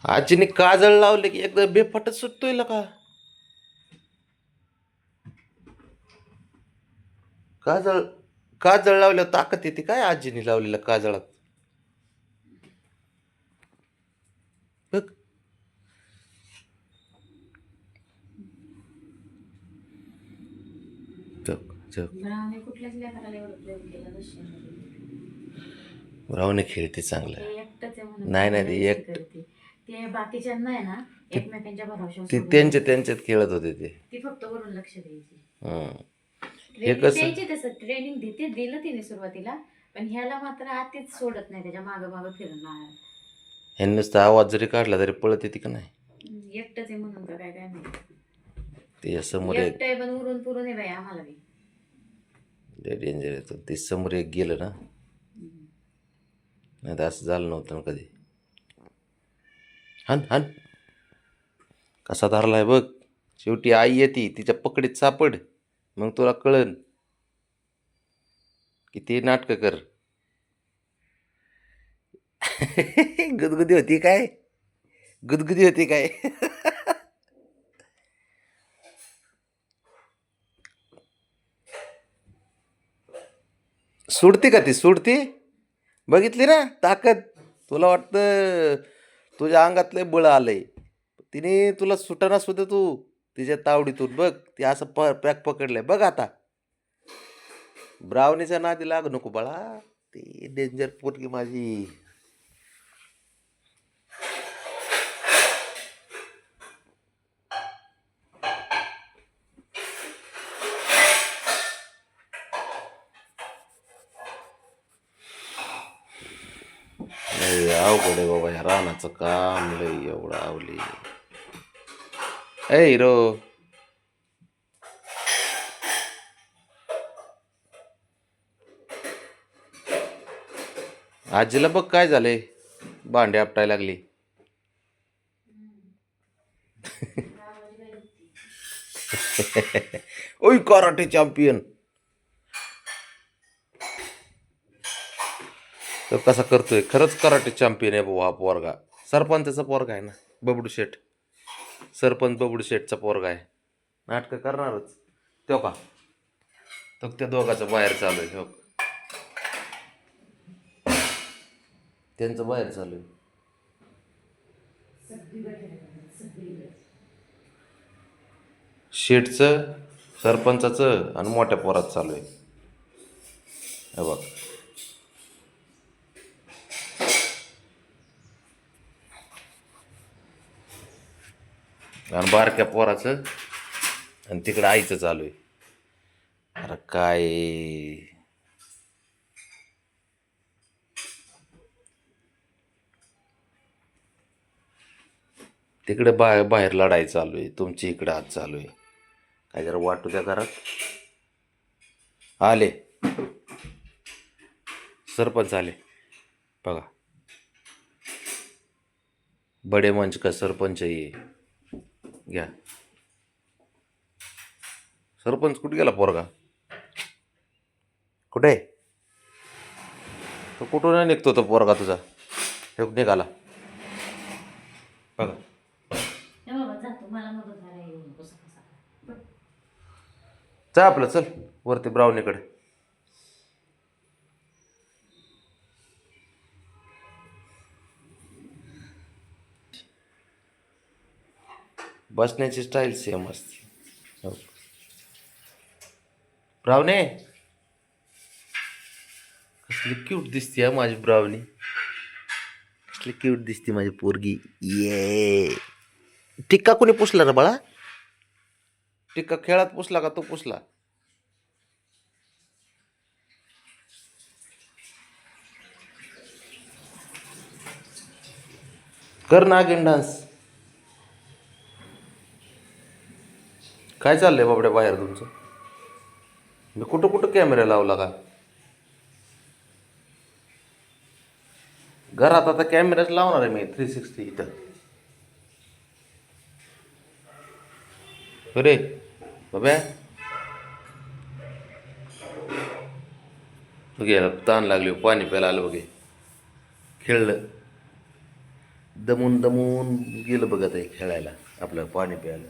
आजीने काजळ लावले की एकदा बेफाटच सुटतोय का. काजळ काजळ लावल्यावर ताकद येते काय आजीने लावलेल्या काजळात. बघ. चक चक ब्राह्मणी कुठल्याच लेकराला एवढं प्रेम केलं नसेल. रावणे खेळते चांगलं. ते एकटंच आहे म्हणून नाही नाही चांगलं ते हे एक करते. ते बाकीच्यांना आहे ना ते एकमेकांच्या भरोशावर ते सोडून त्यांच्या द्यायचं. त्यांच्यात खेळत होते ते. ती फक्त वरून लक्ष द्यायची. हम्म. हे ट्रेनिंग कसं द्यायची, तसं ट्रेनिंग देते, दिलं तिने सुरुवातीला. पण ह्याला मात्र आतीच सोडत नाही, त्याच्या मागं मागं फिरणार. ह्यांनी नुसता आवाज जरी काढला तरी पळत येते का नाही. एकटंच आहे म्हणून का काय काय माहिती. ते समोर एक एकटं आहे पण उरून पुरून आहे बाई आम्हाला बी. डेंजर येतो ते समोर एक गेलं ना. नाही तर असं झालं नव्हतं ना कधी. हन हन कसा धरलाय बघ. शेवटी आई येते तिच्या पकडीत सापड, मग तुला कळन किती नाटकं कर. गुदगुदी होती काय. गुदगुदी होती काय. सुडती का ती सुडती. बघितली ना ताकद. तुला वाटतं तुझ्या अंगातले बळ आलंय. तिने तुला सुटाना सुद्धा तू तिच्या तावडीतून बघ. ती असं पॅक पकडलंय बघ आता. ब्रावणीच्या नादी लागू नको बाळा. ती डेंजर पोरगी माझी. लय अवघड आहे बाबा ह्या रानाचं काम. लय एवढं आवली. ए हिरो. आजीला बघ काय झालंय. भांडे आपटायला लागली. ओय कराटे चॅम्पियन. तो कसा करतोय. खरंच कराटे चॅम्पियन आहे बाबा हा पोरगा. सरपंचाचा पोरगा आहे ना बबडू शेठ. सरपंच बबडू शेठचा पोरगा आहे. नाटकं करणारच तो का. तो त्या दोघाचं बाहेर चालू आहे. हो त्यांचं बाहेर चालू आहे. शेठचं, सरपंचाचं आणि मोठ्या पोरात चालू आहे. हे बघ. आणि बारक्या पोराचं आणि तिकडं आईचं चालू आहे. अरे काय. तिकडे बाहेर लढाई चालू आहे. तुमची इकडे आज चालू आहे. काय जरा वाटू द्या घरात. आले सरपंच आले बघा. बडे मंच का सरपंच ये. घ्या. सरपंच कुठे गेला पोरगा. कुठे तो. कुठून निघतो तो पोरगा तुझा. हे निघाला बघा. हे बाबा जातो, मला मदत करायला येऊ नको सकाळ. जा आपलं चल वरती ब्राउनीकडे. बसण्याची स्टाईल सेम असते. हो. ब्रावणे कसली क्यूट दिसते हा माझी ब्रावणी. कसली क्यूट दिसते माझी पोरगी. ये टिक्का कोणी पुसला रे बाळा. टिक्का खेळात पुसला का तो पुसला. कर नागिन डान्स. काय चाललंय बाबड्या बाहेर तुमचं. मी कुठं कुठं कॅमेरा लावला का. घरात आता कॅमेराच लावणार आहे मी 360 इथं. अरे बाब्या बघे ताण लागली पाणी प्यायला आलं बघे. खेळलं दमून दमून गेलं बघत आहे खेळायला आपलं पाणी प्यायला.